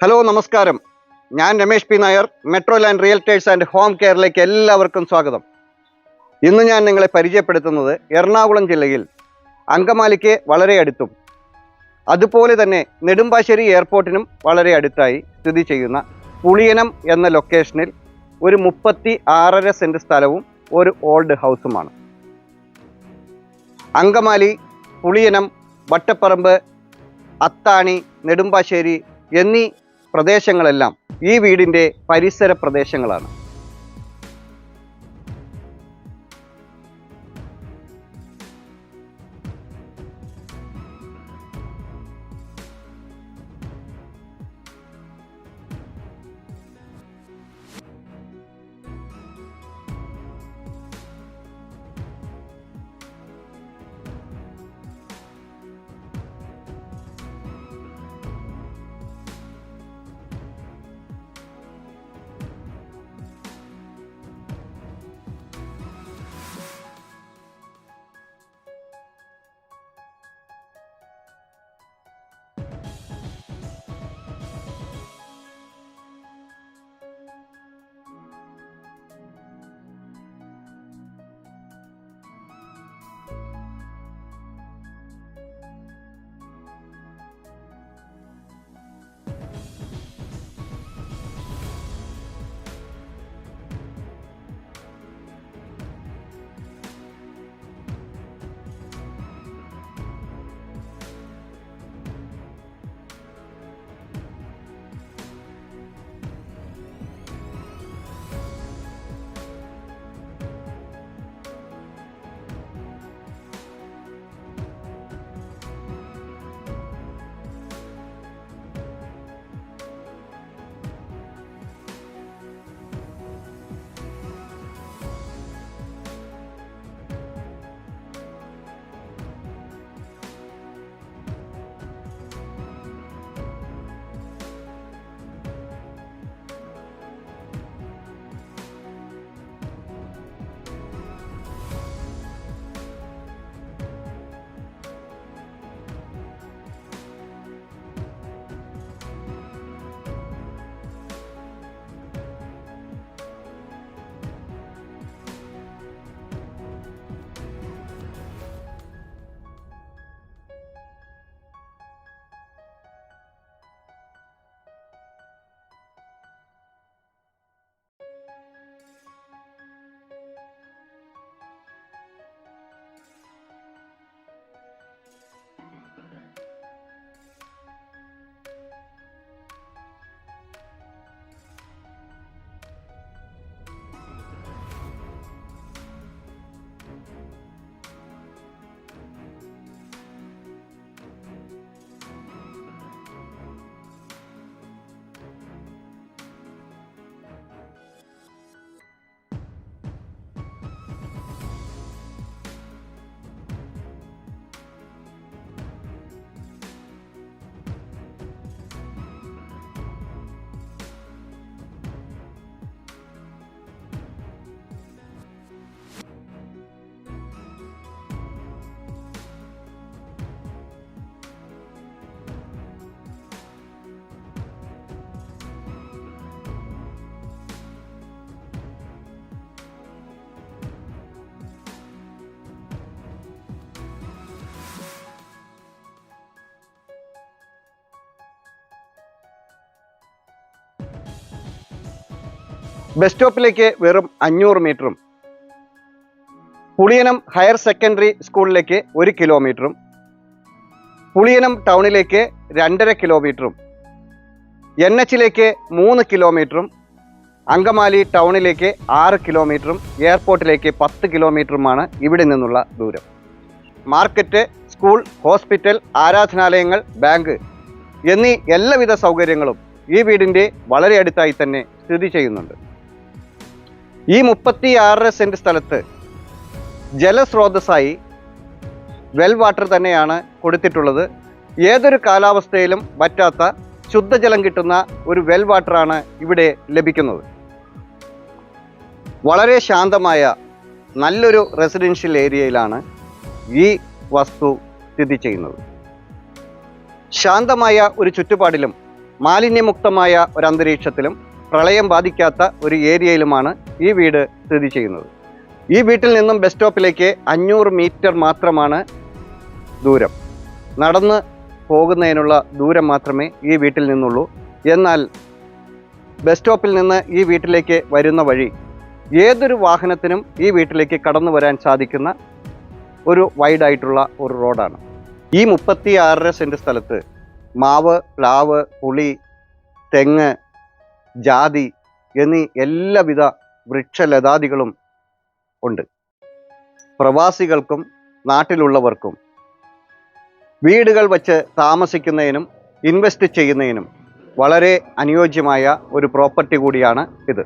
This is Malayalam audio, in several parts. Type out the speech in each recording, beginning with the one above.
ഹലോ നമസ്കാരം. ഞാൻ Ramesh P Nair, metro land realtors and home കെയറിലേക്ക് എല്ലാവർക്കും സ്വാഗതം. ഇന്ന് ഞാൻ നിങ്ങളെ പരിചയപ്പെടുത്തുന്നത് എറണാകുളം ജില്ലയിൽ അങ്കമാലിക്ക് വളരെ അടുത്തും അതുപോലെ തന്നെ നെടുമ്പാശ്ശേരി എയർപോർട്ടിനും വളരെ അടുത്തായി സ്ഥിതി ചെയ്യുന്ന പുളിയനം എന്ന ലൊക്കേഷനിൽ ഒരു 36.5 സെൻറ്റ് സ്ഥലവും ഒരു ഓൾഡ് ഹൗസുമാണ്. അങ്കമാലി, പുളിയനം, വട്ടപ്പറമ്പ്, അത്താണി, നെടുമ്പാശ്ശേരി എന്നീ പ്രദേശങ്ങളെല്ലാം ഈ വീടിൻ്റെ പരിസര പ്രദേശങ്ങളാണ്. ബസ് സ്റ്റോപ്പിലേക്ക് വെറും 500 മീറ്ററും പുളിയനം ഹയർ സെക്കൻഡറി സ്കൂളിലേക്ക് 1 കിലോമീറ്ററും പുളിയനം ടൗണിലേക്ക് 2.5 കിലോമീറ്ററും NH-ലേക്ക് 3 കിലോമീറ്ററും അങ്കമാലി ടൗണിലേക്ക് 6 കിലോമീറ്ററും എയർപോർട്ടിലേക്ക് 10 കിലോമീറ്ററുമാണ് ഇവിടെ നിന്നുള്ള ദൂരം. മാർക്കറ്റ്, സ്കൂൾ, ഹോസ്പിറ്റൽ, ആരാധനാലയങ്ങൾ, ബാങ്ക് എന്നീ എല്ലാവിധ സൗകര്യങ്ങളും ഈ വീടിൻ്റെ വളരെ അടുത്തായി തന്നെ സ്ഥിതി ചെയ്യുന്നുണ്ട്. ഈ 36 സെൻറ്റ് സ്ഥലത്ത് ജലസ്രോതസ്സായി വെൽ വാട്ടർ തന്നെയാണ് കൊടുത്തിട്ടുള്ളത്. ഏതൊരു കാലാവസ്ഥയിലും വറ്റാത്ത ശുദ്ധജലം കിട്ടുന്ന ഒരു വെൽ വാട്ടറാണ് ഇവിടെ ലഭിക്കുന്നത്. വളരെ ശാന്തമായ നല്ലൊരു റെസിഡൻഷ്യൽ ഏരിയയിലാണ് ഈ വസ്തു സ്ഥിതി ചെയ്യുന്നത്. ശാന്തമായ ഒരു ചുറ്റുപാടിലും മാലിന്യമുക്തമായ ഒരു അന്തരീക്ഷത്തിലും പ്രളയം ബാധിക്കാത്ത ഒരു ഏരിയയിലുമാണ് ഈ വീട് സ്ഥിതി ചെയ്യുന്നത്. ഈ വീട്ടിൽ നിന്നും ബസ് സ്റ്റോപ്പിലേക്ക് 500 മീറ്റർ മാത്രമാണ് ദൂരം. നടന്ന് പോകുന്നതിനുള്ള ദൂരം മാത്രമേ ഈ വീട്ടിൽ നിന്നുള്ളൂ. എന്നാൽ ബസ് സ്റ്റോപ്പിൽ നിന്ന് ഈ വീട്ടിലേക്ക് വരുന്ന വഴി ഏതൊരു വാഹനത്തിനും ഈ വീട്ടിലേക്ക് കടന്നു വരാൻ സാധിക്കുന്ന ഒരു വൈഡായിട്ടുള്ള ഒരു റോഡാണ്. ഈ 36 സെൻറ്റ് സ്ഥലത്ത് മാവ്, പ്ലാവ്, പുളി, തെങ്ങ്, ജാതി എന്നീ എല്ലാവിധ വൃക്ഷലതാദികളും ഉണ്ട്. പ്രവാസികൾക്കും നാട്ടിലുള്ളവർക്കും വീടുകൾ വച്ച് താമസിക്കുന്നതിനും ഇൻവെസ്റ്റ് ചെയ്യുന്നതിനും വളരെ അനുയോജ്യമായ ഒരു പ്രോപ്പർട്ടി കൂടിയാണ് ഇത്.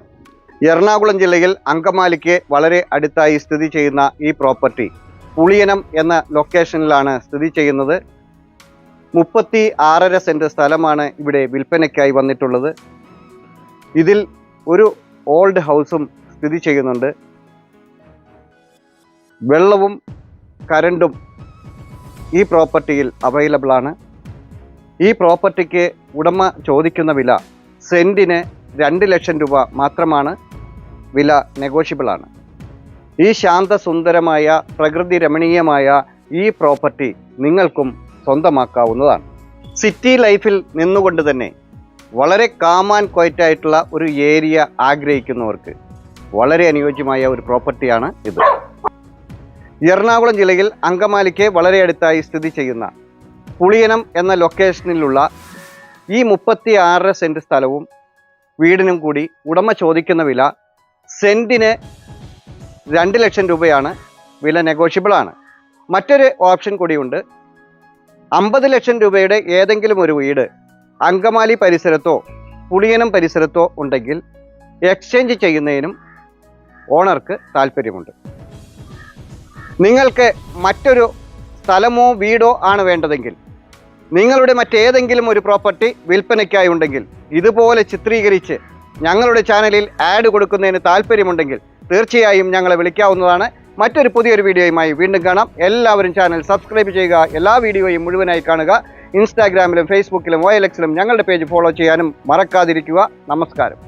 എറണാകുളം ജില്ലയിൽ അങ്കമാലിക്ക് വളരെ അടുത്തായി സ്ഥിതി ചെയ്യുന്ന ഈ പ്രോപ്പർട്ടി പുളിയനം എന്ന ലൊക്കേഷനിലാണ് സ്ഥിതി ചെയ്യുന്നത്. 36.5 സെൻറ്റ് സ്ഥലമാണ് ഇവിടെ വിൽപ്പനയ്ക്കായി വന്നിട്ടുള്ളത്. ഇതിൽ ഒരു ഓൾഡ് ഹൗസും സ്ഥിതി ചെയ്യുന്നുണ്ട്. വെള്ളവും കരണ്ടും ഈ പ്രോപ്പർട്ടിയിൽ അവൈലബിൾ ആണ്. ഈ പ്രോപ്പർട്ടിക്ക് ഉടമ ചോദിക്കുന്ന വില സെൻറ്റിന് 2 ലക്ഷം രൂപ മാത്രമാണ്. വില നെഗോഷ്യബിൾ ആണ്. ഈ ശാന്തസുന്ദരമായ പ്രകൃതി രമണീയമായ ഈ പ്രോപ്പർട്ടി നിങ്ങൾക്കും സ്വന്തമാക്കാവുന്നതാണ്. സിറ്റി ലൈഫിൽ നിന്നുകൊണ്ട് തന്നെ വളരെ കാം ആൻഡ് ക്വയറ്റ് ആയിട്ടുള്ള ഒരു ഏരിയ ആഗ്രഹിക്കുന്നവർക്ക് വളരെ അനുയോജ്യമായ ഒരു പ്രോപ്പർട്ടിയാണ് ഇത്. എറണാകുളം ജില്ലയിൽ അങ്കമാലിക്ക് വളരെ അടുത്തായി സ്ഥിതി ചെയ്യുന്ന പുളിയനം എന്ന ലൊക്കേഷനിലുള്ള ഈ 36 സെൻറ്റ് സ്ഥലവും വീടിനും കൂടി ഉടമ ചോദിക്കുന്ന വില സെൻറ്റിന് 2 ലക്ഷം രൂപയാണ്. വില നെഗോഷ്യബിൾ ആണ്. മറ്റൊരു ഓപ്ഷൻ കൂടിയുണ്ട്. 50 ലക്ഷം രൂപയുടെ ഏതെങ്കിലും ഒരു വീട് അങ്കമാലി പരിസരത്തോ പുളിയനം പരിസരത്തോ ഉണ്ടെങ്കിൽ എക്സ്ചേഞ്ച് ചെയ്യുന്നതിനും ഓണർക്ക് താല്പര്യമുണ്ട്. നിങ്ങൾക്ക് മറ്റൊരു സ്ഥലമോ വീടോ ആണ് വേണ്ടതെങ്കിൽ, നിങ്ങളുടെ മറ്റേതെങ്കിലും ഒരു പ്രോപ്പർട്ടി വിൽപ്പനയ്ക്കായി ഉണ്ടെങ്കിൽ, ഇതുപോലെ ചിത്രീകരിച്ച് ഞങ്ങളുടെ ചാനലിൽ ആഡ് കൊടുക്കുന്നതിന് താല്പര്യമുണ്ടെങ്കിൽ തീർച്ചയായും ഞങ്ങളെ വിളിക്കാവുന്നതാണ്. മറ്റൊരു പുതിയൊരു വീഡിയോയുമായി വീണ്ടും കാണാം. എല്ലാവരും ചാനൽ സബ്സ്ക്രൈബ് ചെയ്യുക. എല്ലാ വീഡിയോയും മുഴുവനായി കാണുക. ഇൻസ്റ്റാഗ്രാമിലും ഫേസ്ബുക്കിലും OLX ഞങ്ങളുടെ പേജ് ഫോളോ ചെയ്യാനും മറക്കാതിരിക്കുക. നമസ്കാരം.